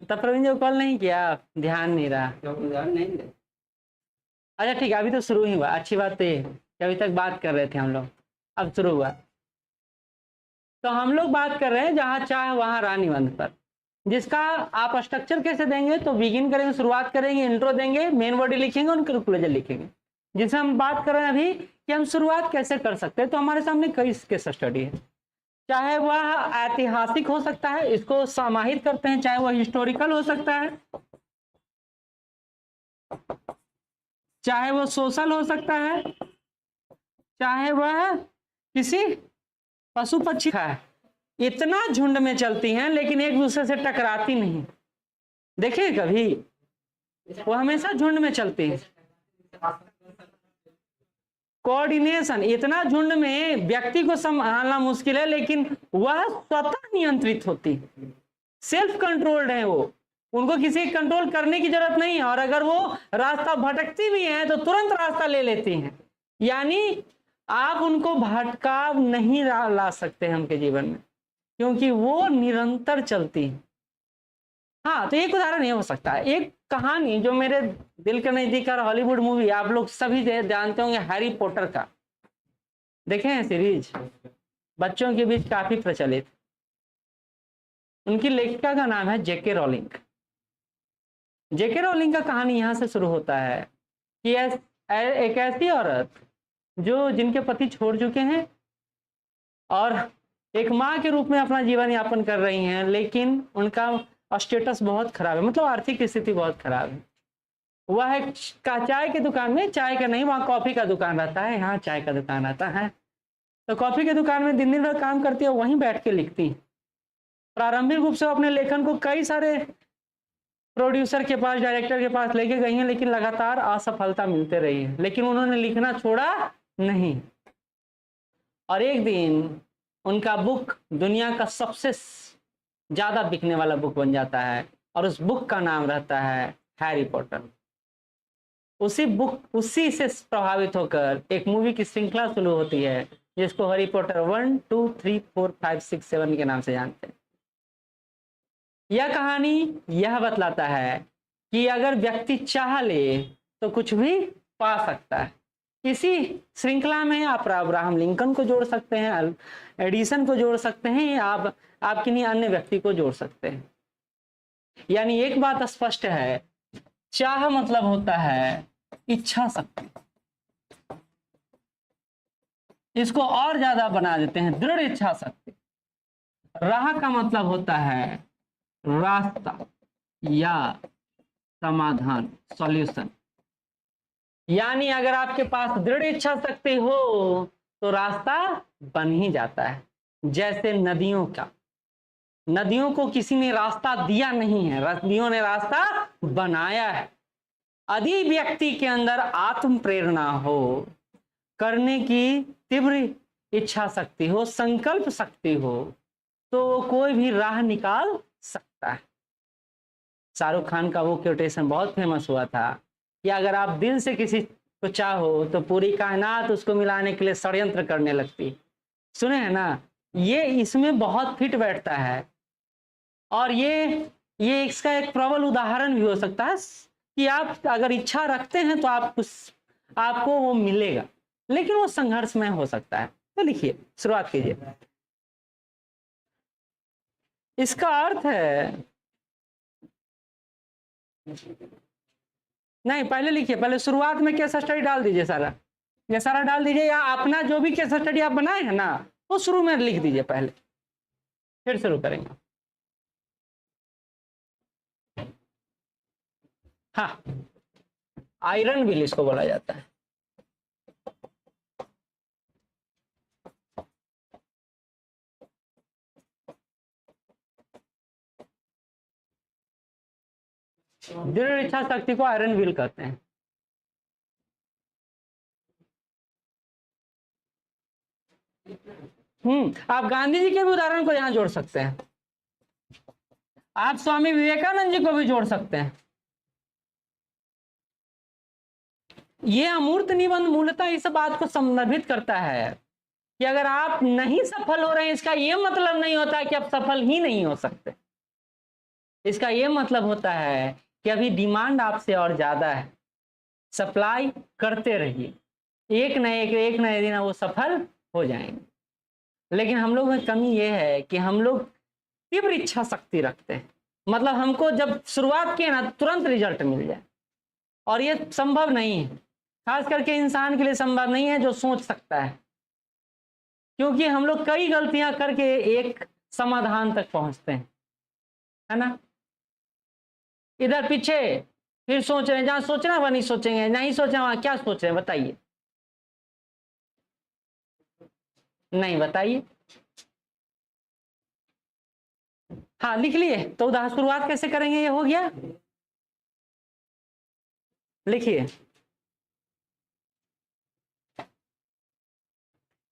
तब प्रवीण जी को कॉल नहीं किया, ध्यान नहीं रहा। अच्छा ठीक है, अभी तो शुरू ही हुआ। अच्छी बात तो ये कि अभी तक बात कर रहे थे हम लोग, अब शुरू हुआ। तो हम लोग बात कर रहे हैं जहां चाह वहां राह निबंध पर, जिसका आप स्ट्रक्चर कैसे देंगे, तो बिगिन करेंगे, शुरुआत करेंगे, इंट्रो देंगे, मेन बॉडी लिखेंगे और कंक्लूजन लिखेंगे। जिससे हम बात कर रहे हैं अभी कि हम शुरुआत कैसे कर सकते हैं। तो हमारे सामने कई केस स्टडी है, चाहे वह ऐतिहासिक हो सकता है, इसको समाहित करते हैं, चाहे वह हिस्टोरिकल हो सकता है, चाहे वह सोशल हो सकता है, चाहे वह किसी पशु पक्षी का है। इतना झुंड में चलती हैं लेकिन एक दूसरे से टकराती नहीं। देखिए कभी, वो हमेशा झुंड में चलती हैं। कोऑर्डिनेशन, इतना झुंड में व्यक्ति को संभालना मुश्किल है लेकिन वह स्वतः नियंत्रित होती है, सेल्फ कंट्रोल्ड है वो, उनको किसी कंट्रोल करने की जरूरत नहीं है। और अगर वो रास्ता भटकती भी हैं तो तुरंत रास्ता ले लेती हैं, यानी आप उनको भटकाव नहीं ला सकते हैं उनके जीवन में, क्योंकि वो निरंतर चलती है। हाँ, तो एक उदाहरण ये हो सकता है, एक कहानी जो मेरे दिल के नजदीक है, हॉलीवुड मूवी आप लोग सभी जानते होंगे, हैरी पॉटर का। देखे हैं सीरीज, बच्चों के बीच काफी प्रचलित। उनकी लेखिका का नाम है जेके रोलिंग। जेके रोलिंग का कहानी यहां से शुरू होता है कि एक ऐसी औरत जो जिनके पति छोड़ चुके हैं और एक माँ के रूप में अपना जीवन यापन कर रही हैं, लेकिन उनका स्टेटस बहुत खराब है, मतलब आर्थिक स्थिति बहुत खराब है। वह एक चाय की दुकान में, चाय का नहीं, वहां कॉफी का दुकान रहता है, यहाँ चाय का दुकान रहता है। तो कॉफी के दुकान में दिन दिन भर काम करती है, वहीं बैठ के लिखती। प्रारंभिक रूप से अपने लेखन को कई सारे प्रोड्यूसर के पास, डायरेक्टर के पास लेके गई हैं, लेकिन लगातार असफलता मिलते रही है, लेकिन उन्होंने लिखना छोड़ा नहीं। और एक दिन उनका बुक दुनिया का सबसे ज्यादा बिकने वाला बुक बन जाता है और उस बुक का नाम रहता है हैरी पॉटर। उसी से प्रभावित होकर एक मूवी की श्रृंखला शुरू होती है जिसको हैरी पॉटर 1, 2, 3, 4, 5, 6, 7 के नाम से जानते हैं। यह कहानी यह बतलाता है कि अगर व्यक्ति चाह ले तो कुछ भी पा सकता है। इसी श्रृंखला में आप अब्राहम लिंकन को जोड़ सकते हैं, एडिसन को जोड़ सकते हैं, आप किन्हीं अन्य व्यक्ति को जोड़ सकते हैं। यानी एक बात स्पष्ट है, चाह मतलब होता है इच्छा शक्ति। इसको और ज्यादा बना देते हैं, दृढ़ इच्छा शक्ति। राह का मतलब होता है रास्ता या समाधान, सॉल्यूशन। यानी अगर आपके पास दृढ़ इच्छा शक्ति हो तो रास्ता बन ही जाता है। जैसे नदियों को किसी ने रास्ता दिया नहीं है, नदियों ने रास्ता बनाया है। यदि व्यक्ति के अंदर आत्म प्रेरणा हो, करने की तीव्र इच्छा शक्ति हो, संकल्प शक्ति हो, तो वो कोई भी राह निकाल सकता है। शाहरुख खान का वो कोटेशन बहुत फेमस हुआ था कि अगर आप दिल से किसी को चाहो तो पूरी कायनात उसको मिलाने के लिए षड्यंत्र करने लगती। सुने हैं ना, ये इसमें बहुत फिट बैठता है। और ये इसका एक प्रबल उदाहरण भी हो सकता है कि आप अगर इच्छा रखते हैं तो आपको वो मिलेगा, लेकिन वो संघर्षमय हो सकता है। तो लिखिए, शुरुआत कीजिए। इसका अर्थ है, नहीं पहले लिखिए, पहले शुरुआत में केस स्टडी डाल दीजिए, ये सारा डाल दीजिए, या अपना जो भी केस स्टडी आप बनाए हैं ना वो शुरू में लिख दीजिए पहले, फिर शुरू करेंगे। हाँ, आयरन व्हील इसको बोला जाता है। दृढ़ इच्छा शक्ति को आयरन व्हील कहते हैं। आप गांधी जी के भी उदाहरण को यहां जोड़ सकते हैं, आप स्वामी विवेकानंद जी को भी जोड़ सकते हैं। ये अमूर्त निबंध मूलतः इस बात को संदर्भित करता है कि अगर आप नहीं सफल हो रहे हैं इसका यह मतलब नहीं होता है कि आप सफल ही नहीं हो सकते। इसका यह मतलब होता है कि अभी डिमांड आपसे और ज्यादा है, सप्लाई करते रहिए, एक न एक दिन वो सफल हो जाएंगे। लेकिन हम लोग में कमी यह है कि हम लोग तीव्र इच्छा शक्ति रखते हैं, मतलब हमको जब शुरुआत किए ना तुरंत रिजल्ट मिल जाए, और ये संभव नहीं है, खास करके इंसान के लिए संभव नहीं है जो सोच सकता है, क्योंकि हम लोग कई गलतियां करके एक समाधान तक पहुंचते हैं, है ना। इधर पीछे फिर सोच रहे हैं, जहां सोचना वहां नहीं सोचेंगे, नहीं सोचे वहां क्या सोच रहे हैं बताइए, नहीं बताइए। हाँ लिख लिए, तो उदाहरण शुरुआत कैसे करेंगे, ये हो गया, लिखिए।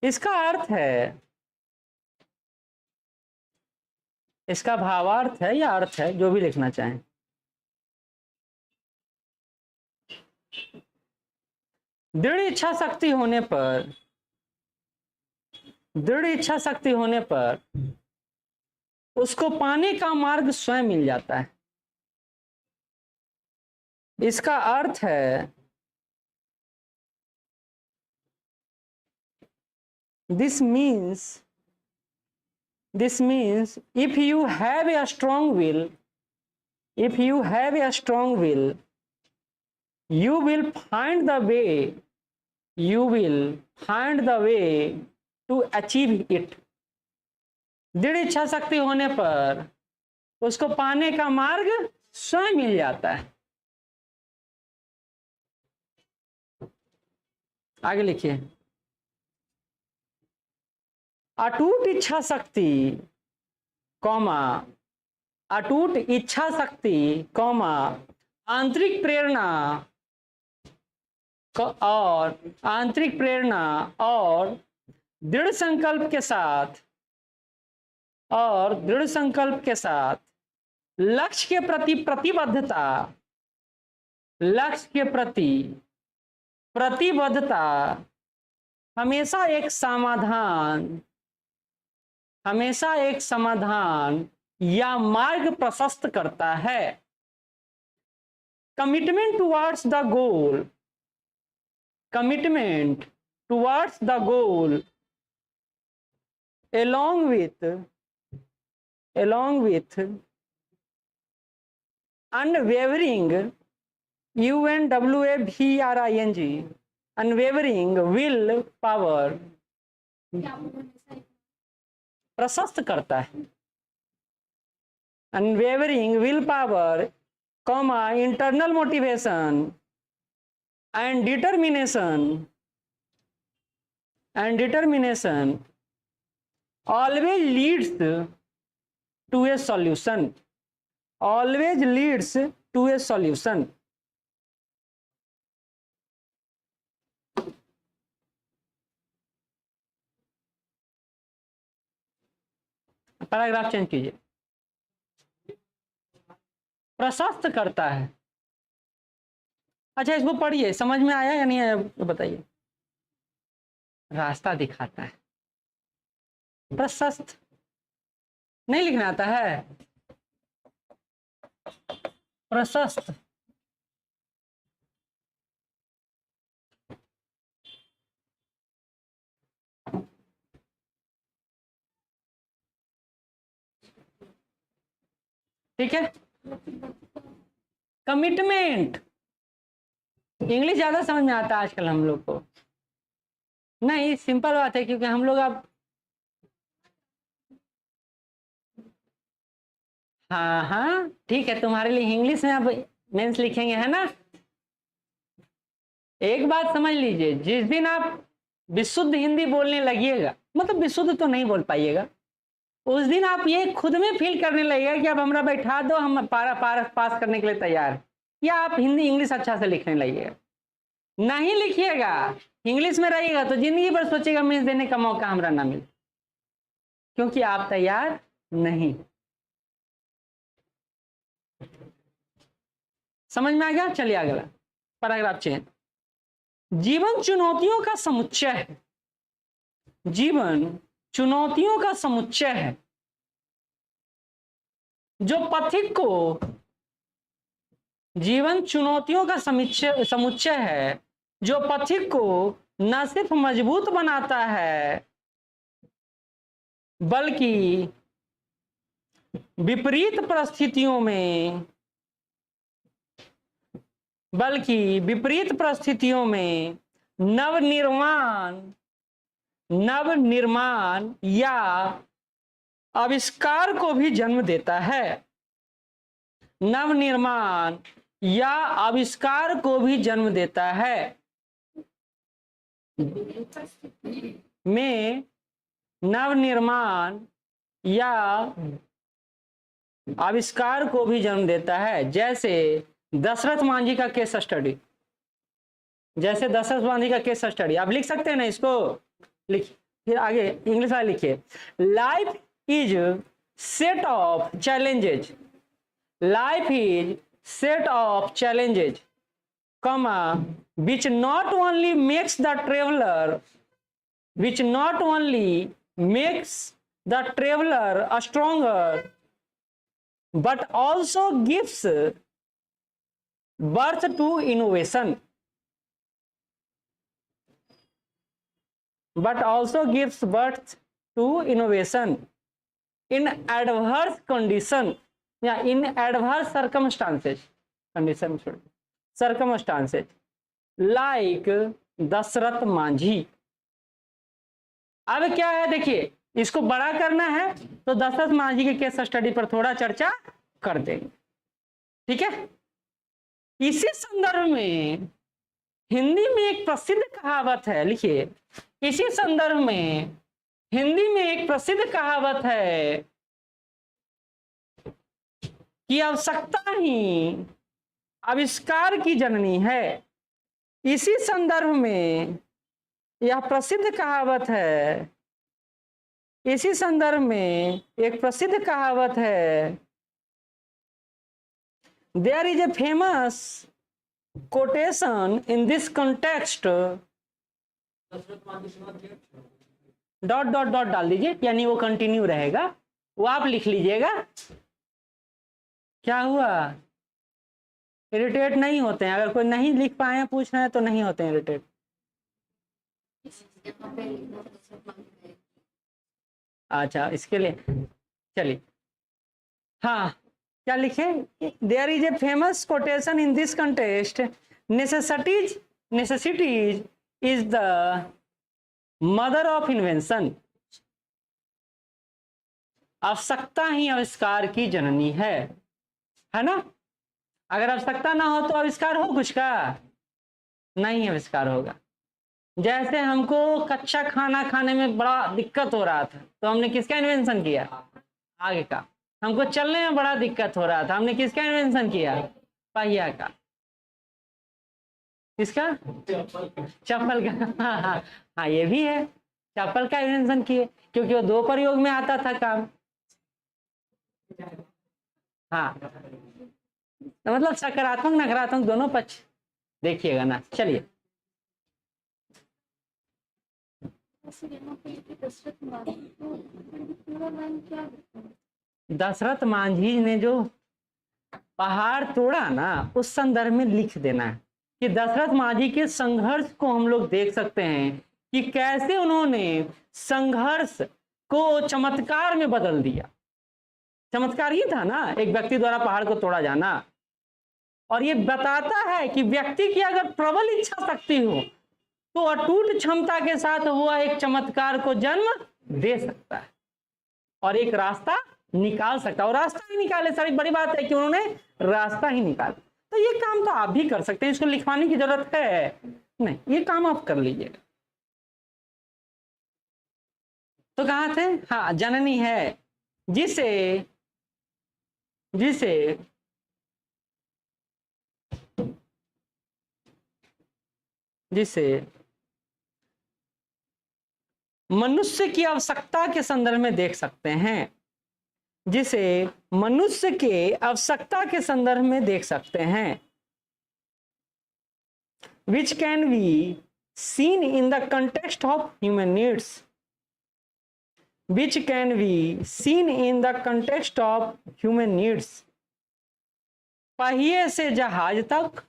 इसका अर्थ है, इसका भावार्थ है या अर्थ है, जो भी लिखना चाहें। दृढ़ इच्छा शक्ति होने पर, दृढ़ इच्छा शक्ति होने पर उसको पाने का मार्ग स्वयं मिल जाता है। इसका अर्थ है, this means if you have a strong will, if you have a strong will, you will find the way, you will find the way to achieve it। दृढ़ इच्छा शक्ति होने पर उसको पाने का मार्ग स्वयं मिल जाता है। आगे लिखिए, अटूट इच्छा शक्ति कौमा, अटूट इच्छा शक्ति कौमा आंतरिक प्रेरणा और आंतरिक प्रेरणा और दृढ़ संकल्प के साथ, और दृढ़ संकल्प के साथ लक्ष्य के प्रति प्रतिबद्धता, लक्ष्य के प्रति प्रतिबद्धता हमेशा एक समाधान, हमेशा एक समाधान या मार्ग प्रशस्त करता है। Commitment towards the goal, commitment towards the goal along with unwavering, UNWAVERING, unwavering will power प्रशस्त करता है। Unwavering will power comma internal motivation and determination always leads to a solution, always leads to a solution। Paragraph change कीजिए, प्रशस्त करता है। अच्छा इसको पढ़िए, समझ में आया या नहीं आया बताइए। रास्ता दिखाता है, प्रशस्त नहीं लिखना आता है, प्रशस्त ठीक है। कमिटमेंट इंग्लिश ज्यादा समझ में आता है आजकल हम लोग को, नहीं सिंपल बात है, क्योंकि हम लोग अब हाँ हाँ ठीक है, तुम्हारे लिए इंग्लिश में अब मेंस लिखेंगे, है ना। एक बात समझ लीजिए, जिस दिन आप विशुद्ध हिंदी बोलने लगिएगा, मतलब विशुद्ध तो नहीं बोल पाइएगा, उस दिन आप ये खुद में फील करने लगेगा कि अब हमरा बैठा दो, हम पास करने के लिए तैयार, या आप हिंदी इंग्लिश अच्छा से लिखने लगिएगा। नहीं लिखिएगा, इंग्लिश में रहिएगा तो जिंदगी भर सोचेगा मेंस देने का मौका हमरा ना मिले, क्योंकि आप तैयार नहीं। समझ में आ गया। चलिए अगला पैराग्राफ चेंज। जीवन चुनौतियों का समुच्चय है, जीवन चुनौतियों का समुच्चय है। जो पथिक को जीवन चुनौतियों का समुच्चय है, जो पथिक को न सिर्फ मजबूत बनाता है बल्कि विपरीत परिस्थितियों में नवनिर्माण या आविष्कार को भी जन्म देता है। नवनिर्माण या आविष्कार को भी जन्म देता है। में नवनिर्माण या आविष्कार को भी जन्म देता है। जैसे दशरथ मांझी का केस स्टडी, आप लिख सकते हैं ना इसको, लिखिए। फिर आगे इंग्लिश वाला लिखिए। Life is set of challenges, which not only makes the traveler a stronger, but also gives birth to innovation. In adverse condition, या in adverse circumstances, like Dashrath Manjhi. अब क्या है, देखिए, इसको बड़ा करना है तो दशरथ मांझी के केस स्टडी पर थोड़ा चर्चा कर देंगे, ठीक है। इसी संदर्भ में हिंदी में एक प्रसिद्ध कहावत है, लिखिए। इसी संदर्भ में हिंदी में एक प्रसिद्ध कहावत है कि आवश्यकता ही आविष्कार की जननी है। इसी संदर्भ में यह प्रसिद्ध कहावत है, इसी संदर्भ में एक प्रसिद्ध कहावत है। There is a famous quotation in this context, dot dot dot डाल दीजिए, यानी वो कंटिन्यू रहेगा, वो आप लिख लीजिएगा। क्या हुआ, इरिटेट नहीं होते हैं? अगर कोई नहीं लिख पाए पूछ रहे हैं तो नहीं होते हैं इरिटेट। अच्छा, इसके लिए चलिए, हाँ, क्या लिखे? There is a famous quotation in this contest, necessities is the mother of invention. आवश्यकता ही आविष्कार की जननी है ना। अगर आवश्यकता ना हो तो आविष्कार हो कुछ का? नहीं आविष्कार होगा। जैसे हमको कच्चा खाना खाने में बड़ा दिक्कत हो रहा था तो हमने किसका इन्वेंशन किया? आगे का। हमको चलने में बड़ा दिक्कत हो रहा था, हमने किसका इन्वेंशन किया? पहिया का। किसका? चप्पल का। हाँ, ये भी है, चप्पल का इन्वेंशन किए क्योंकि वो दो प्रयोग में आता था काम। हाँ, तो मतलब सकारात्मक नकारात्मक दोनों पक्ष देखिएगा ना। चलिए, दशरथ मांझी ने जो पहाड़ तोड़ा ना, उस संदर्भ में लिख देना है कि दशरथ मांझी के संघर्ष को हम लोग देख सकते हैं कि कैसे उन्होंने संघर्ष को चमत्कार में बदल दिया। चमत्कार ही था ना, एक व्यक्ति द्वारा पहाड़ को तोड़ा जाना। और ये बताता है कि व्यक्ति की अगर प्रबल इच्छा शक्ति हो तो अटूट क्षमता के साथ हुआ एक चमत्कार को जन्म दे सकता है और एक रास्ता निकाल सकता है। और रास्ता ही निकाले, सारी बड़ी बात है कि उन्होंने रास्ता ही निकाला। तो ये काम तो आप भी कर सकते हैं, इसको लिखवाने की जरूरत है नहीं, ये काम आप कर लीजिएगा। तो कहाँ थे? हाँ, जननी है जिसे मनुष्य की आवश्यकता के संदर्भ में देख सकते हैं, जिसे मनुष्य के आवश्यकता के संदर्भ में देख सकते हैं। Which can be seen in the context of human needs, which can be seen in the context of human needs. पहिए से जहाज तक,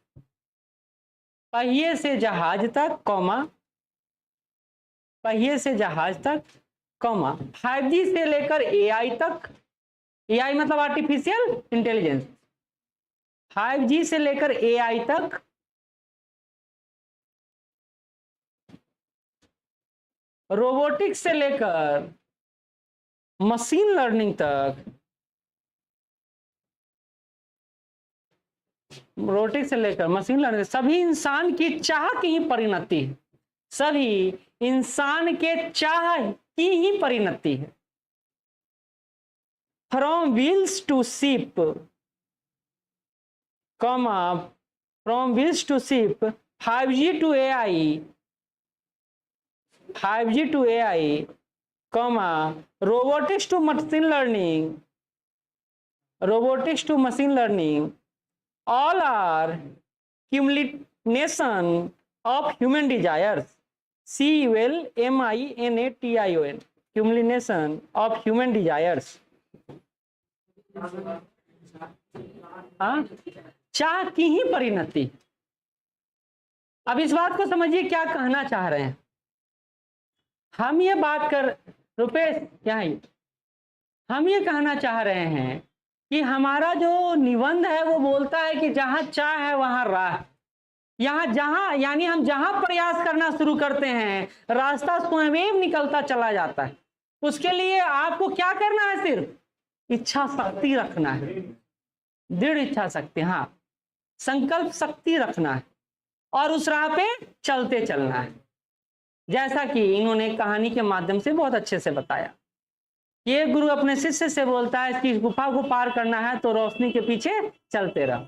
पहिए से जहाज तक कॉमा, पहिए से जहाज तक कॉमा 5G से लेकर AI तक, AI मतलब आर्टिफिशियल इंटेलिजेंस, 5G से लेकर AI तक, रोबोटिक्स से लेकर मशीन लर्निंग तक, रोबोटिक्स से लेकर मशीन लर्निंग, सभी इंसान की चाह की ही परिणति है, सभी इंसान के चाह की ही परिणति है। From wheels to ship, comma from wheels to ship, 5G to AI, 5G to AI, comma robotics to machine learning, robotics to machine learning, all are culmination of human desires. CULMINATION, culmination of human desires. चाह की ही परिणति। अब इस बात को समझिए क्या कहना चाह रहे हैं। हम ये बात कर, रुपेश यहाँ ही, हम ये कहना चाह रहे हैं कि हमारा जो निबंध है वो बोलता है कि जहां चाह है वहां राह, यहाँ जहां यानी हम जहां प्रयास करना शुरू करते हैं रास्ता स्वयं निकलता चला जाता है। उसके लिए आपको क्या करना है, सिर्फ इच्छा शक्ति रखना है, दृढ़ इच्छा शक्ति, हाँ संकल्प शक्ति रखना है और उस राह पे चलते चलना है। जैसा कि इन्होंने कहानी के माध्यम से बहुत अच्छे से बताया। ये गुरु अपने शिष्य से बोलता है कि गुफा को पार करना है तो रोशनी के पीछे चलते रहो।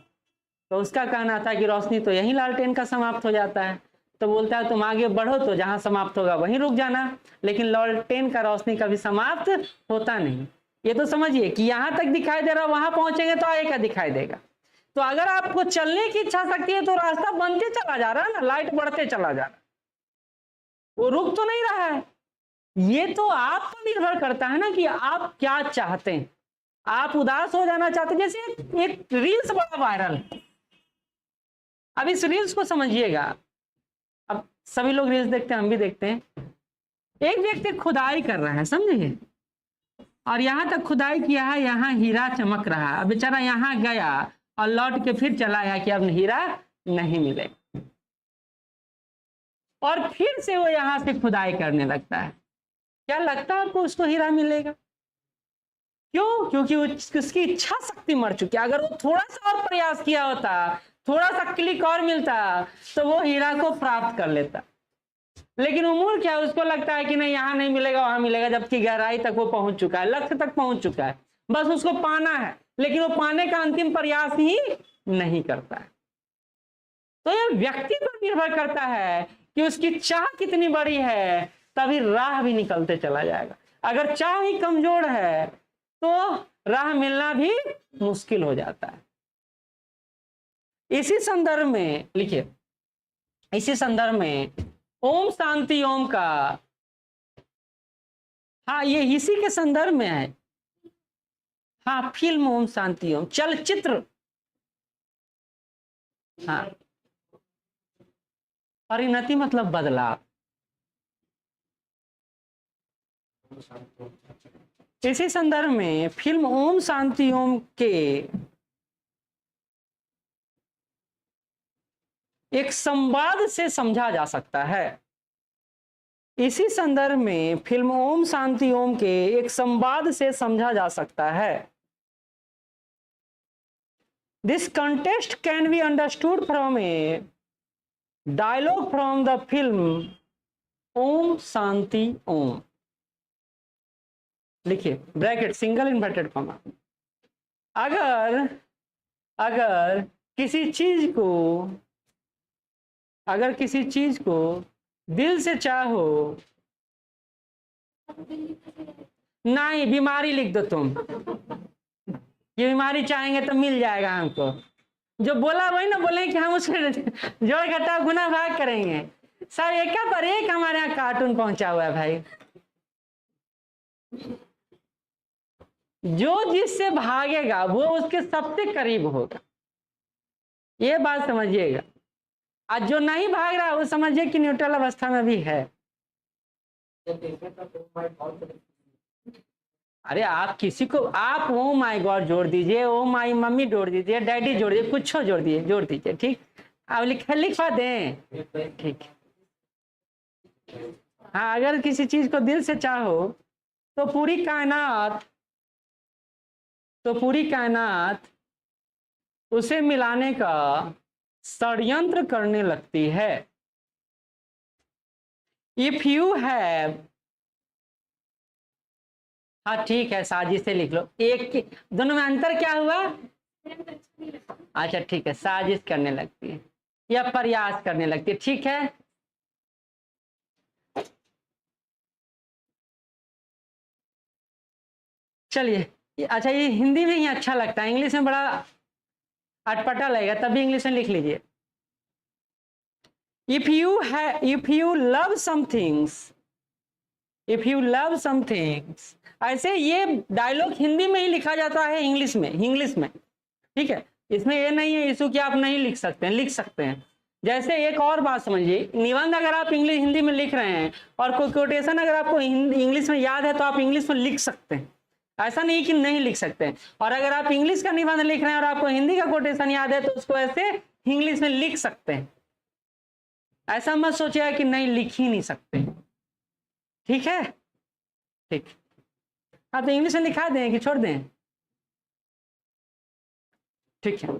तो उसका कहना था कि रोशनी तो यहीं लालटेन का समाप्त हो जाता है। तो बोलता है तुम आगे बढ़ो तो जहां समाप्त होगा वहीं रुक जाना, लेकिन लालटेन का रोशनी कभी समाप्त होता नहीं। ये तो समझिए कि यहां तक दिखाई दे रहा, वहां पहुंचेंगे तो आगे का दिखाई देगा। तो अगर आपको चलने की इच्छा शक्ति है तो रास्ता बनते चला जा रहा है ना, लाइट बढ़ते चला जा रहा है, वो रुक तो नहीं रहा है। ये तो आप पर निर्भर करता है ना कि आप क्या चाहते हैं। आप उदास हो जाना चाहते हैं, जैसे एक रील्स बड़ा वायरल, अब इस रील्स को समझिएगा। अब सभी लोग रील्स देखते हैं, हम भी देखते हैं। एक व्यक्ति खुदाई कर रहा है, समझिए, और यहां तक खुदाई किया है, यहाँ हीरा चमक रहा है। अब बेचारा यहाँ गया और लौट के फिर चला आया कि अब हीरा नहीं मिलेगा, और फिर से वो यहां से खुदाई करने लगता है। क्या लगता है आपको उसको हीरा मिलेगा? क्यों? क्योंकि उसकी इच्छा शक्ति मर चुकी है। अगर वो थोड़ा सा और प्रयास किया होता, थोड़ा सा क्लिक और मिलता, तो वो हीरा को प्राप्त कर लेता। लेकिन उम्र क्या, उसको लगता है कि नहीं यहाँ नहीं मिलेगा वहां मिलेगा, जबकि गहराई तक वो पहुंच चुका है, लक्ष्य तक पहुंच चुका है, बस उसको पाना है, लेकिन वो पाने का अंतिम प्रयास ही नहीं करता है। तो ये व्यक्ति पर निर्भर करता है कि उसकी चाह कितनी बड़ी है, तभी राह भी निकलते चला जाएगा। अगर चाह ही कमजोर है तो राह मिलना भी मुश्किल हो जाता है। इसी संदर्भ में लिखिए, इसी संदर्भ में ओम शांति ओम का, हाँ ये इसी के संदर्भ में है, हाँ फिल्म ओम शांति ओम, चलचित्र, हाँ परिणति मतलब बदलाव। इसी संदर्भ में फिल्म ओम शांति ओम के एक संवाद से समझा जा सकता है। इसी संदर्भ में फिल्म ओम शांति ओम के एक संवाद से समझा जा सकता है। This context can be understood from a dialogue from the film Om Shanti Om. लिखिए ब्रैकेट सिंगल इन्वर्टेड कॉमा। अगर किसी चीज को दिल से चाहो, नहीं बीमारी लिख दो तुम, ये बीमारी चाहेंगे तो मिल जाएगा हमको। जो बोला वही ना बोले कि हम उसके जोड़ घटा गुना भाग करेंगे। सर एक पर एक हमारे यहाँ कार्टून पहुंचा हुआ है भाई। जो जिससे भागेगा वो उसके सबसे करीब होगा, ये बात समझिएगा। आज जो नहीं भाग रहा है वो समझिए कि न्यूट्रल अवस्था में भी है। अरे आप किसी को आप ओ माय गॉड जोड़ दीजिए, ओ माय मम्मी जोड़ दीजिए, डैडी जोड़ दीजिए, कुछ जोड़ दीजिए, ठीक। आप लिखवा दें, ठीक। हाँ, अगर किसी चीज को दिल से चाहो तो पूरी कायनात उसे मिलाने का षड्यंत्र करने लगती है। इफ यू हैव, हाँ ठीक है, साजिश से लिख लो। एक दोनों में अंतर क्या हुआ? अच्छा ठीक है, साजिश करने लगती है या प्रयास करने लगती है, ठीक है। चलिए, अच्छा ये हिंदी में ही अच्छा लगता है, इंग्लिश में बड़ा अटपटा लगेगा, तभी इंग्लिश में लिख लीजिए। इफ यू लव समथिंग्स, ऐसे ये डायलॉग हिंदी में ही लिखा जाता है, इंग्लिश में, ठीक है। इसमें ये नहीं है इशू कि आप नहीं लिख सकते हैं, लिख सकते हैं। जैसे एक और बात समझिए, निबंध अगर आप हिंदी में लिख रहे हैं और कोई कोटेशन अगर आपको इंग्लिश में याद है तो आप इंग्लिश में लिख सकते हैं, ऐसा नहीं कि नहीं लिख सकते हैं। और अगर आप इंग्लिश का निबंध लिख रहे हैं और आपको हिंदी का कोटेशन याद है तो उसको ऐसे इंग्लिश में लिख सकते हैं। ऐसा मत सोचिए कि नहीं लिख ही नहीं सकते, ठीक है, ठीक। हाँ तो इंग्लिश में लिखा दें कि छोड़ दें, ठीक है।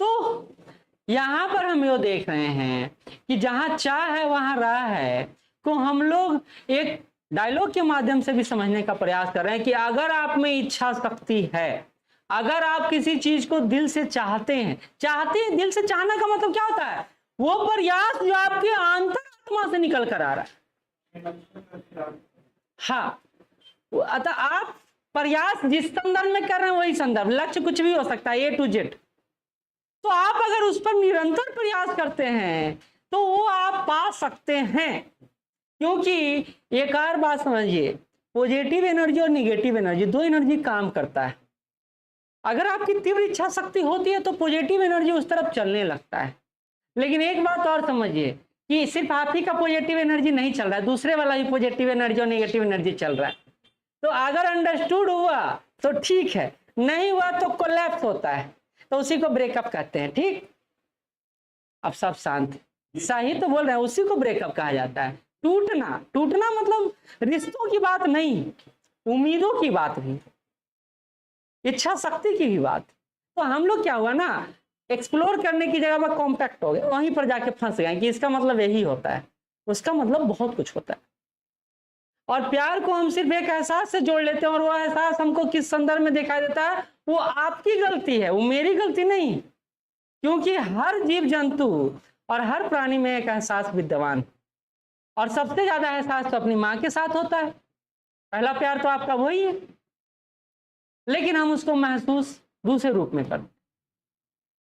तो यहां पर हम ये देख रहे हैं कि जहां चाह है वहां राह है को हम लोग एक डायलॉग के माध्यम से भी समझने का प्रयास कर रहे हैं कि अगर आप में इच्छा शक्ति है, अगर आप किसी चीज को दिल से चाहते हैं, दिल से चाहना का मतलब क्या होता है? वो प्रयास जो आपके अंतरात्मा से निकल कर आ रहा है। हाँ, अतः आप प्रयास जिस संदर्भ में कर रहे हैं वही संदर्भ, लक्ष्य कुछ भी हो सकता है, A to Z। तो आप अगर उस पर निरंतर प्रयास करते हैं तो वो आप पा सकते हैं। क्योंकि एक और बात समझिए, पॉजिटिव एनर्जी और निगेटिव एनर्जी, दो एनर्जी काम करता है। अगर आपकी तीव्र इच्छा शक्ति होती है तो पॉजिटिव एनर्जी उस तरफ चलने लगता है। लेकिन एक बात और समझिए कि सिर्फ आप ही का पॉजिटिव एनर्जी नहीं चल रहा है, दूसरे वाला भी पॉजिटिव एनर्जी और नेगेटिव एनर्जी चल रहा है। तो अगर अंडरस्टूड हुआ तो ठीक है, नहीं हुआ तो कोलैप्स होता है, तो उसी को ब्रेकअप कहते हैं, ठीक। अब सब शांत, सही तो बोल रहे हैं, उसी को ब्रेकअप कहा जाता है। टूटना मतलब रिश्तों की बात नहीं, उम्मीदों की बात भी, इच्छा शक्ति की भी बात। तो हम लोग क्या हुआ ना, एक्सप्लोर करने की जगह पर कॉम्पैक्ट हो गए, वहीं पर जाके फंस गए कि इसका मतलब यही होता है, उसका मतलब बहुत कुछ होता है। और प्यार को हम सिर्फ एक एहसास से जोड़ लेते हैं, और वो एहसास हमको किस संदर्भ में दिखाई देता है, वो आपकी गलती है, वो मेरी गलती नहीं। क्योंकि हर जीव जंतु और हर प्राणी में एक एहसास विद्यमान, और सबसे ज्यादा एहसास तो अपनी माँ के साथ होता है। पहला प्यार तो आपका वही है, लेकिन हम उसको महसूस दूसरे रूप में करते,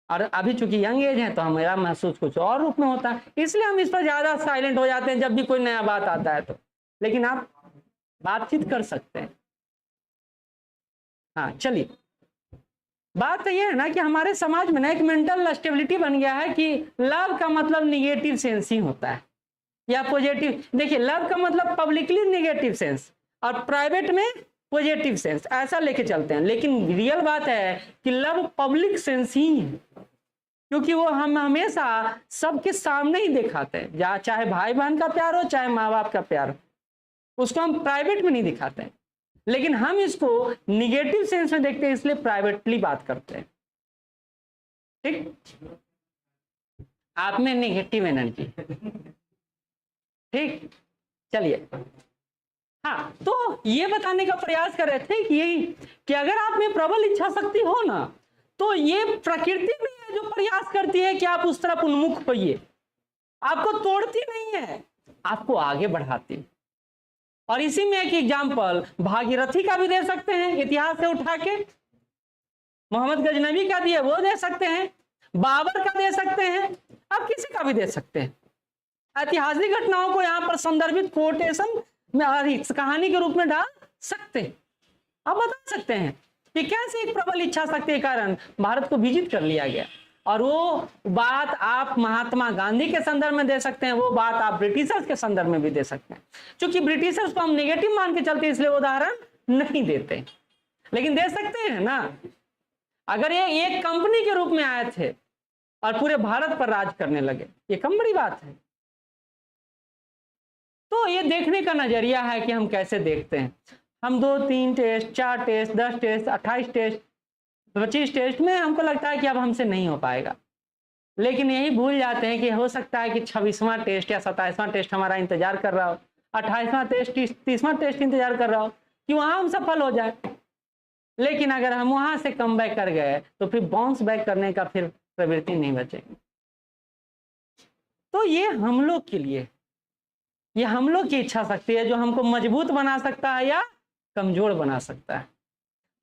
और अभी चूंकि यंग एज है तो हमारा महसूस कुछ और रूप में होता है, इसलिए हम इस पर ज्यादा साइलेंट हो जाते हैं जब भी कोई नया बात आता है तो। लेकिन आप बातचीत कर सकते हैं। हाँ चलिए, बात तो ये है ना कि हमारे समाज में ना एक मेंटल स्टेबिलिटी बन गया है कि लव का मतलब निगेटिव सेंस ही होता है या पॉजिटिव। देखिए, लव का मतलब पब्लिकली निगेटिव सेंस और प्राइवेट में पॉजिटिव सेंस, ऐसा लेके चलते हैं। लेकिन रियल बात है कि लव पब्लिक सेंस ही है, क्योंकि वो हम हमेशा सबके सामने ही दिखाते हैं, चाहे भाई बहन का प्यार हो चाहे माँ बाप का प्यार हो, उसको हम प्राइवेट में नहीं दिखाते हैं। लेकिन हम इसको निगेटिव सेंस में देखते हैं, इसलिए प्राइवेटली बात करते हैं, ठीक। आप में नेगेटिव एनर्जी, ठीक। चलिए, हाँ, तो ये बताने का प्रयास कर रहे थे कि यही कि अगर आप में प्रबल इच्छा शक्ति हो ना, तो ये प्रकृति भी है जो प्रयास करती है कि आप उस तरफ उन्मुख होइए, आपको तोड़ती नहीं है, आपको आगे बढ़ाती है। और इसी में एक एग्जाम्पल भागीरथी का भी दे सकते हैं, इतिहास से उठा के, मोहम्मद गजनवी का दिए वो दे सकते हैं, बाबर का दे सकते हैं, आप किसी का भी दे सकते हैं। ऐतिहासिक घटनाओं को यहाँ पर संदर्भित कोटेशन में इस कहानी के रूप में डाल सकते हैं। आप बता सकते हैं कि कैसे एक प्रबल इच्छा शक्ति के कारण भारत को विजित कर लिया गया, और वो बात आप महात्मा गांधी के संदर्भ में दे सकते हैं, वो बात आप ब्रिटिशर्स के संदर्भ में भी दे सकते हैं। क्योंकि ब्रिटिशर्स को हम नेगेटिव मान के चलते इसलिए उदाहरण नहीं देते, लेकिन दे सकते हैं ना। अगर ये एक कंपनी के रूप में आए थे और पूरे भारत पर राज करने लगे, ये कम बड़ी बात है। तो ये देखने का नजरिया है कि हम कैसे देखते हैं। हम 2, 3 test, 4 test, 10 test, 28 test, 25 test में हमको लगता है कि अब हमसे नहीं हो पाएगा, लेकिन यही भूल जाते हैं कि हो सकता है कि 26वां टेस्ट या 27वां टेस्ट हमारा इंतजार कर रहा हो, 28वां टेस्ट, 30वां टेस्ट इंतजार कर रहा हो कि वहां हम सफल हो जाए। लेकिन अगर हम वहां से कम बैक कर गए तो फिर बाउंस बैक करने का फिर प्रवृत्ति नहीं बचेगी। तो ये हम लोग के लिए, ये हम लोग की इच्छा शक्ति है जो हमको मजबूत बना सकता है या कमजोर बना सकता है।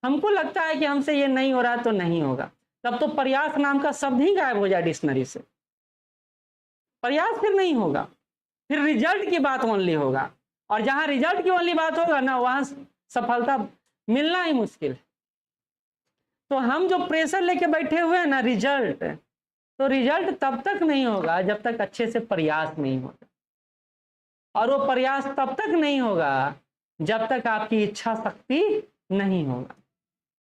हमको लगता है कि हमसे ये नहीं हो रहा तो नहीं होगा, तब तो प्रयास नाम का शब्द ही गायब हो जाए डिक्शनरी से। प्रयास फिर नहीं होगा, फिर रिजल्ट की बात ओनली होगा, और जहां रिजल्ट की ओनली बात होगा ना, वहां सफलता मिलना ही मुश्किल। तो हम जो प्रेशर लेके बैठे हुए हैं ना रिजल्ट, तो रिजल्ट तब तक नहीं होगा जब तक अच्छे से प्रयास नहीं होगा, और वो प्रयास तब तक नहीं होगा जब तक आपकी इच्छा शक्ति नहीं होगा।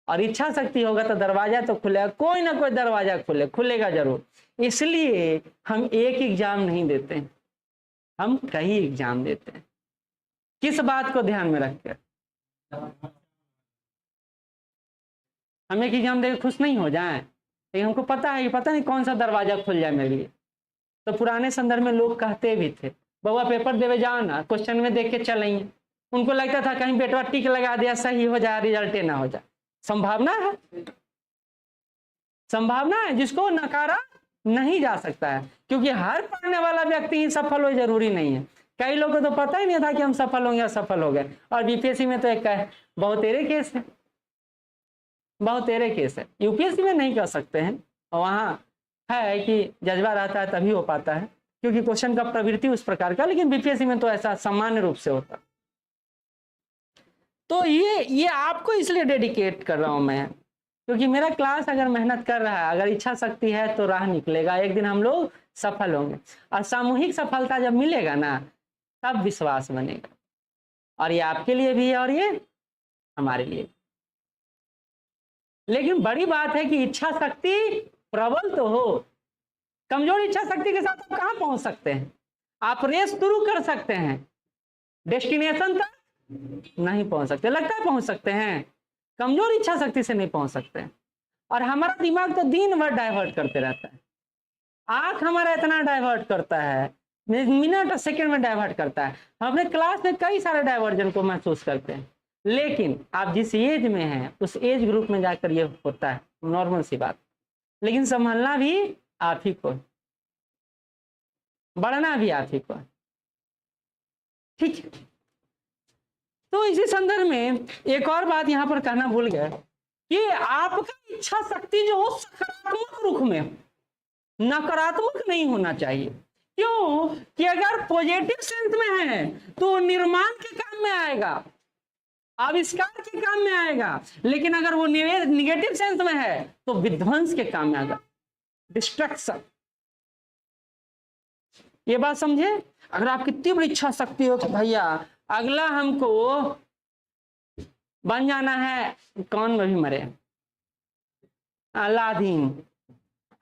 और इच्छा शक्ति होगा तो दरवाजा तो खुलेगा, कोई ना कोई दरवाजा खुलेगा जरूर। इसलिए हम एक एग्जाम नहीं देते, हम कई एग्जाम देते हैं। किस बात को ध्यान में रखकर? हम एक एग्जाम देकर खुश नहीं हो जाएं, लेकिन हमको पता है कि पता नहीं कौन सा दरवाजा खुल जाए मेरे लिए। तो पुराने संदर्भ में लोग कहते भी थे, बउआ पेपर देवे जाओ ना, क्वेश्चन में देख के चलेंगे। उनको लगता था कहीं बेटवा टिक लगा दिया, सही हो जाए, रिजल्ट ना हो जाए। संभावना है, संभावना है जिसको नकारा नहीं जा सकता है, क्योंकि हर पढ़ने वाला व्यक्ति ही सफल हो जरूरी नहीं है। कई लोगों को तो पता ही नहीं था कि हम सफल होंगे या सफल हो गए। और बीपीएससी में तो एक बहुतेरे केस है, बहुतेरे केस है। यूपीएससी में नहीं कर सकते हैं, वहां है कि जज्बा रहता है तभी हो पाता है, क्योंकि क्वेश्चन का प्रवृत्ति उस प्रकार का। लेकिन बीपीएससी में तो ऐसा सामान्य रूप से होता। तो ये आपको इसलिए डेडिकेट कर रहा हूं मैं, क्योंकि मेरा क्लास अगर मेहनत कर रहा है, अगर इच्छा शक्ति है तो राह निकलेगा, एक दिन हम लोग सफल होंगे। और सामूहिक सफलता जब मिलेगा ना, तब विश्वास बनेगा। और ये आपके लिए भी है और ये हमारे लिए। लेकिन बड़ी बात है कि इच्छा शक्ति प्रबल तो हो, कमजोर इच्छा शक्ति के साथ आप कहां पहुंच सकते हैं? आप रेस शुरू कर सकते हैं, डेस्टिनेशन तक नहीं पहुंच सकते। लगता है पहुंच सकते हैं, कमजोर इच्छा शक्ति से नहीं पहुंच सकते। और हमारा दिमाग तो दिन भर डाइवर्ट करते रहता है, आंख हमारा इतना डाइवर्ट करता है, मिनट और सेकंड में डाइवर्ट करता है। हम अपने क्लास में कई सारे डाइवर्जन को महसूस करते हैं, लेकिन आप जिस एज में हैं उस एज ग्रुप में जाकर ये होता है, नॉर्मल सी बात। लेकिन संभालना भी आप ही को, बढ़ना भी आप ही को, ठीक है। तो इसी संदर्भ में एक और बात यहां पर कहना भूल गया कि आपका इच्छा शक्ति जो हो सकारात्मक रुख में, नकारात्मक नहीं होना चाहिए। क्यों? कि अगर पॉजिटिव सेंस में है तो निर्माण के काम में आएगा, आविष्कार के काम में आएगा। लेकिन अगर वो निगेटिव सेंस में है तो विध्वंस के काम में आएगा, डिस्ट्रक्शन। ये बात समझे? अगर आपकी तीव्र इच्छा शक्ति हो कि भैया अगला हमको बन जाना है, कौन में भी मरे, अलादीन,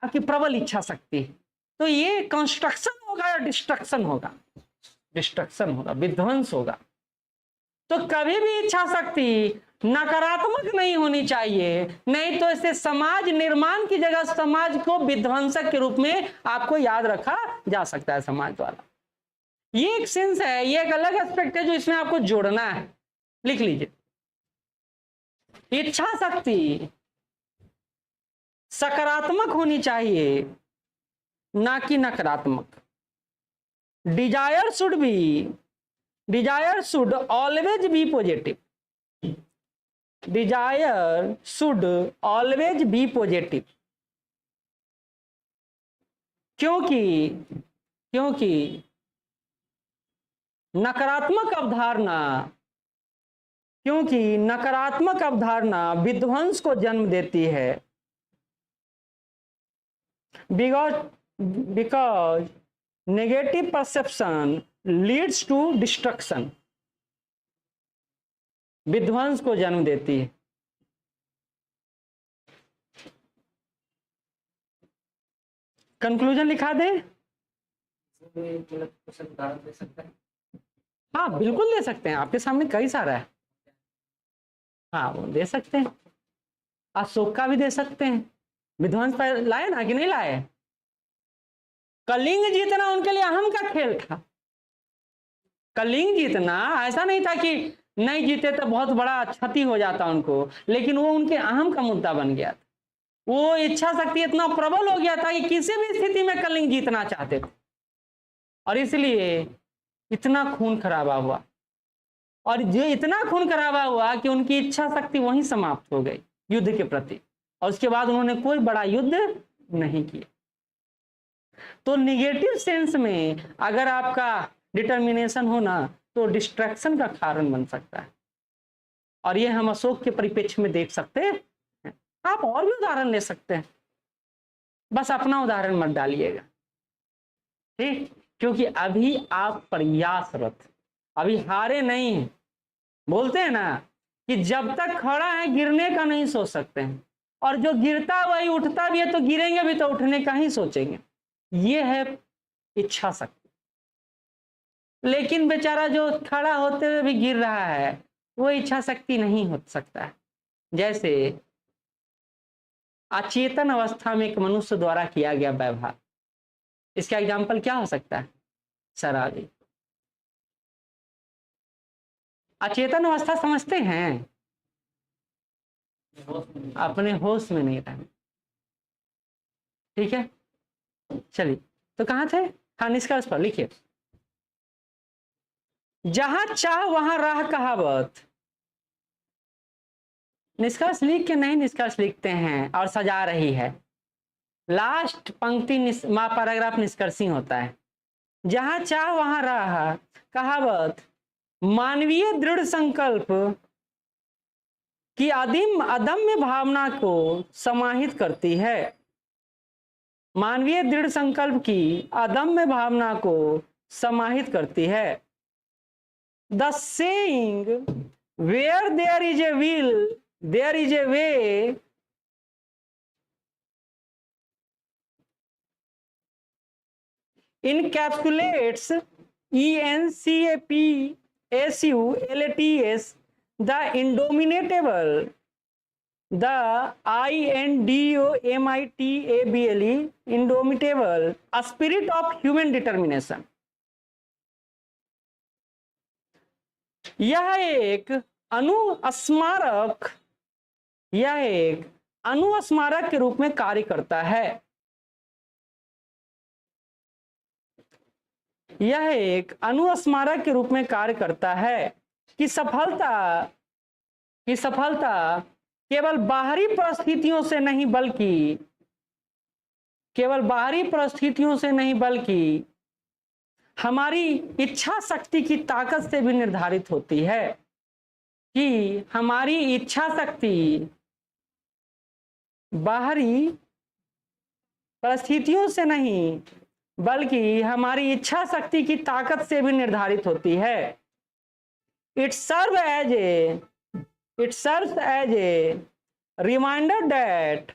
आपकी प्रबल इच्छा शक्ति, तो ये कंस्ट्रक्शन होगा या डिस्ट्रक्शन होगा? डिस्ट्रक्शन होगा, विध्वंस होगा। तो कभी भी इच्छा शक्ति नकारात्मक नहीं होनी चाहिए, नहीं तो इसे समाज निर्माण की जगह समाज को विध्वंसक के रूप में आपको याद रखा जा सकता है समाज द्वारा। ये एक सेंस है, ये एक अलग एस्पेक्ट है जो इसमें आपको जोड़ना है। लिख लीजिए, इच्छा शक्ति सकारात्मक होनी चाहिए, ना कि नकारात्मक। Desire should always be positive, desire should always be positive. क्योंकि नकारात्मक अवधारणा, क्योंकि नकारात्मक अवधारणा विध्वंस को जन्म देती है। Because negative perception leads to destruction, विध्वंस को जन्म देती है। कंक्लूजन लिखा दे। हाँ बिल्कुल दे सकते हैं, आपके सामने कई सारा है। हाँ वो दे सकते हैं, अशोक का भी दे सकते हैं। विध्वंस पर लाए ना कि नहीं लाए? कलिंग जीतना उनके लिए अहम का खेल था। कलिंग जीतना ऐसा नहीं था कि नहीं जीते तो बहुत बड़ा क्षति हो जाता उनको, लेकिन वो उनके अहम का मुद्दा बन गया था। वो इच्छा शक्ति इतना प्रबल हो गया था कि किसी भी स्थिति में कलिंग जीतना चाहते थे, और इसलिए इतना खून खराबा हुआ। और जो इतना खून खराबा हुआ कि उनकी इच्छा शक्ति वहीं समाप्त हो गई युद्ध के प्रति, और उसके बाद उन्होंने कोई बड़ा युद्ध नहीं किया। तो निगेटिव सेंस में अगर आपका डिटर्मिनेशन हो ना, तो डिस्ट्रैक्शन का कारण बन सकता है। और ये हम अशोक के परिप्रेक्ष्य में देख सकते हैं। आप और भी उदाहरण ले सकते हैं, बस अपना उदाहरण मत डालिएगा, ठीक? क्योंकि अभी आप प्रयासरत, अभी हारे नहीं हैं। बोलते हैं ना कि जब तक खड़ा है गिरने का नहीं सोच सकते हैं, और जो गिरता वही उठता भी है, तो गिरेंगे भी तो उठने का ही सोचेंगे। ये है इच्छा शक्ति। लेकिन बेचारा जो खड़ा होते हुए भी गिर रहा है, वो इच्छा शक्ति नहीं हो सकता है। जैसे अचेतन अवस्था में एक मनुष्य द्वारा किया गया व्यवहार, इसका एग्जाम्पल क्या हो सकता है? शराबी। अचेतन अवस्था समझते हैं? अपने होश में नहीं रहना, ठीक है? चलिए, तो कहां थे? हाँ, निष्कर्ष पर लिखिए। जहां चाह वहां राह कहावत। निष्कर्ष लिख के नहीं, निष्कर्ष लिखते हैं और सजा रही है। लास्ट पंक्ति पैराग्राफ निष्कर्षी होता है। जहां चाह वहां राह कहावत मानवीय दृढ़ संकल्प की अदम्य भावना को समाहित करती है। मानवीय दृढ़ संकल्प की अदम्य भावना को समाहित करती है। The saying where there is a will there is a way encapsulates ENCAPSULATS the indomitable, the INDOMITABLE indomitable spirit of human determination। यह एक अनुस्मारक के रूप में कार्य करता है। यह एक अनुस्मारक के रूप में कार्य करता है कि सफलता केवल बाहरी परिस्थितियों से नहीं बल्कि हमारी इच्छा शक्ति की ताकत से भी निर्धारित होती है। कि हमारी इच्छा शक्ति बाहरी परिस्थितियों से नहीं बल्कि हमारी इच्छा शक्ति की ताकत से भी निर्धारित होती है। It serves as a reminder that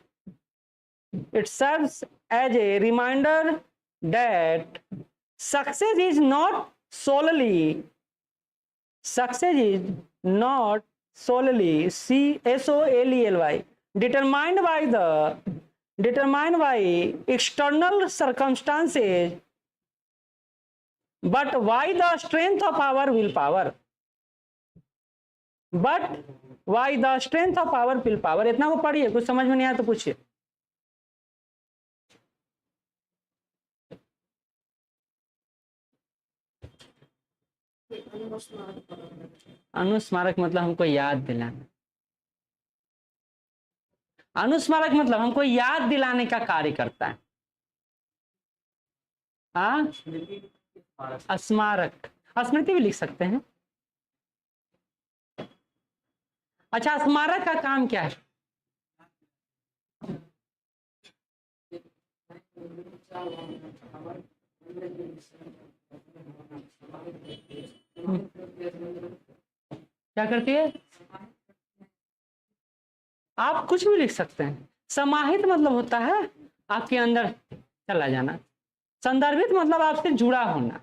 success is not solely SOLELY determined by external circumstances, but by the strength of our willpower। इतना को पढ़िए, कुछ समझ में नहीं आया तो पूछिए। अनुस्मारक मतलब हमको याद दिलाना। अनुस्मारक मतलब हमको याद दिलाने का कार्य करता है। स्मारक स्मृति भी लिख सकते हैं। अच्छा, स्मारक का काम क्या है? क्या करती है? आप कुछ भी लिख सकते हैं। समाहित मतलब होता है आपके अंदर चला जाना। संदर्भित मतलब आपसे जुड़ा होना।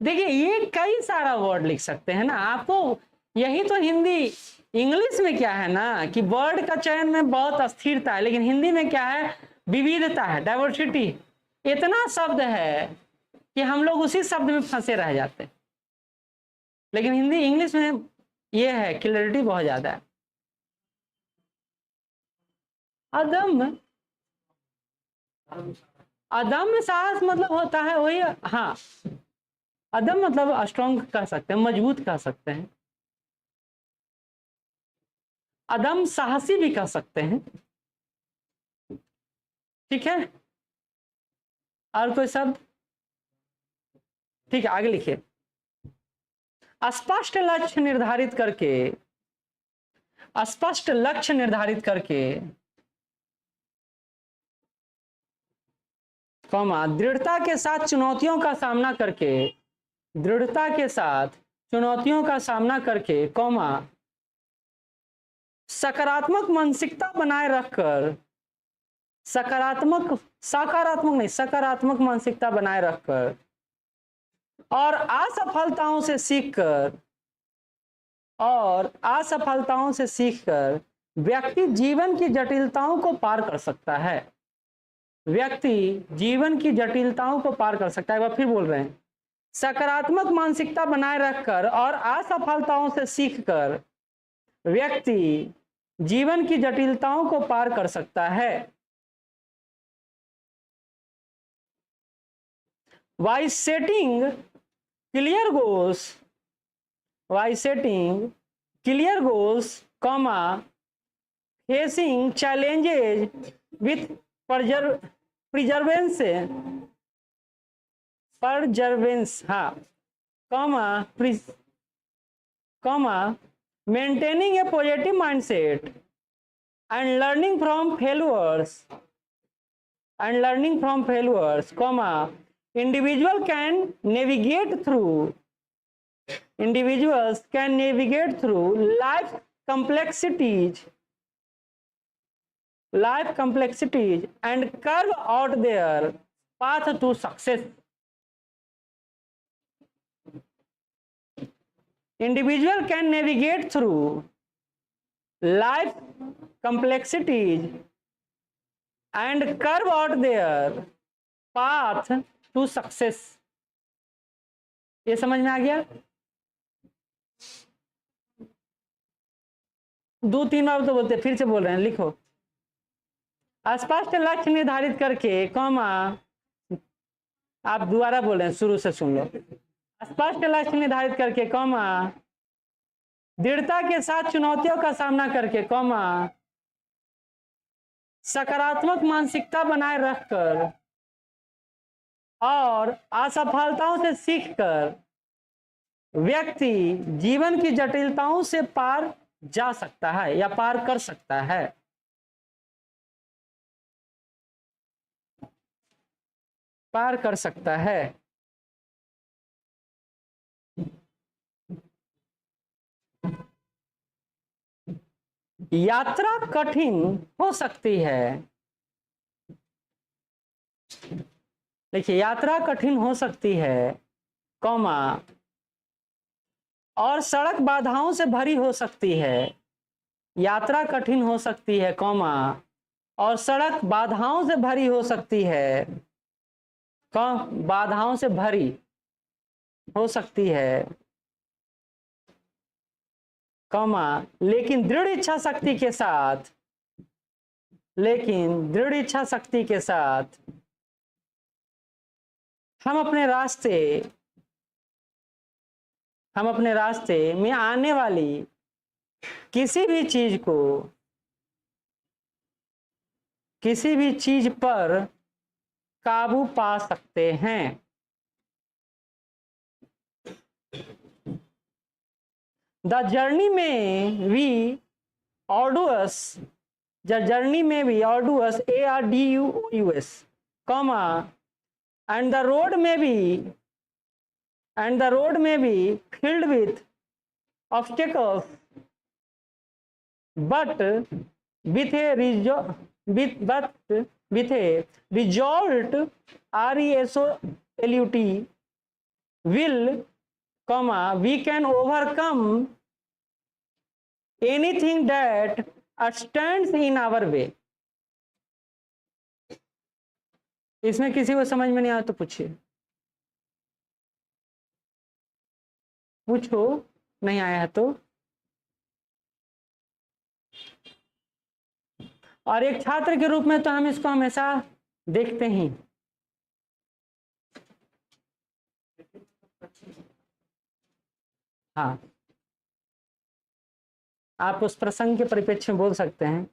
देखिए, ये कई सारा वर्ड लिख सकते हैं ना आपको। यही तो हिंदी, इंग्लिश में क्या है ना कि वर्ड का चयन में बहुत अस्थिरता है, लेकिन हिंदी में क्या है, विविधता है, डाइवर्सिटी। इतना शब्द है कि हम लोग उसी शब्द में फंसे रह जाते हैं। लेकिन हिंदी, इंग्लिश में ये है, क्लैरिटी बहुत ज्यादा है। अदम्य, अदम्य साहस मतलब होता है वही, हाँ, अदम मतलब स्ट्रॉन्ग कह सकते हैं, मजबूत कह सकते हैं। अदम साहसी भी कह सकते हैं। ठीक है, और कोई शब्द? ठीक है, आगे लिखिए। स्पष्ट लक्ष्य निर्धारित करके, स्पष्ट लक्ष्य निर्धारित करके, कॉमा, दृढ़ता के साथ चुनौतियों का सामना करके, दृढ़ता के साथ चुनौतियों का सामना करके, कॉमा, सकारात्मक मानसिकता बनाए रखकर, सकारात्मक नहीं, सकारात्मक मानसिकता बनाए रखकर और असफलताओं से सीखकर, और असफलताओं से सीखकर व्यक्ति जीवन की जटिलताओं को पार कर सकता है। व्यक्ति जीवन की जटिलताओं को पार कर सकता है। एक बार फिर बोल रहे हैं, सकारात्मक मानसिकता बनाए रखकर और असफलताओं से सीखकर व्यक्ति जीवन की जटिलताओं को पार कर सकता है। By setting clear goals, by setting clear goals, comma, facing challenges with perseverance, हाँ, comma, maintaining a positive mindset and learning from failures, comma, individuals can navigate through life complexities and carve out their path to success. Individual can navigate through life complexities and carve out their path to success. ये समझ में आ गया? दो तीन बार तो बोलते, फिर से बोल रहे हैं, लिखो। स्पष्ट लक्ष्य निर्धारित करके, कॉमा, आप दोबारा बोल रहे हैं, शुरू से सुन लो। स्पष्ट लक्ष्य निर्धारित करके, कॉमा, दृढ़ता के साथ चुनौतियों का सामना करके, कॉमा, सकारात्मक मानसिकता बनाए रखकर और असफलताओं से सीखकर व्यक्ति जीवन की जटिलताओं से पार जा सकता है या पार कर सकता है। पार कर सकता है। यात्रा कठिन हो सकती है। देखिए, यात्रा कठिन हो सकती है, कॉमा, और सड़क बाधाओं से भरी हो सकती है। यात्रा कठिन हो सकती है, कॉमा, और सड़क बाधाओं से भरी हो सकती है। बाधाओं से भरी हो सकती है, कॉमा, लेकिन दृढ़ इच्छा शक्ति के साथ, हम अपने रास्ते में आने वाली किसी भी चीज पर काबू पा सकते हैं। द जर्नी में we arduous, the journey may be arduous, ARDUOUS, comma, and the road may be filled with obstacles, but with a resolute resolute will, comma, we can overcome anything that stands in our way. इसमें किसी को समझ में नहीं आया तो पूछिए, पूछो, नहीं आया है तो। और एक छात्र के रूप में तो हम इसको हमेशा देखते ही। हाँ, आप उस प्रसंग के परिप्रेक्ष्य में बोल सकते हैं।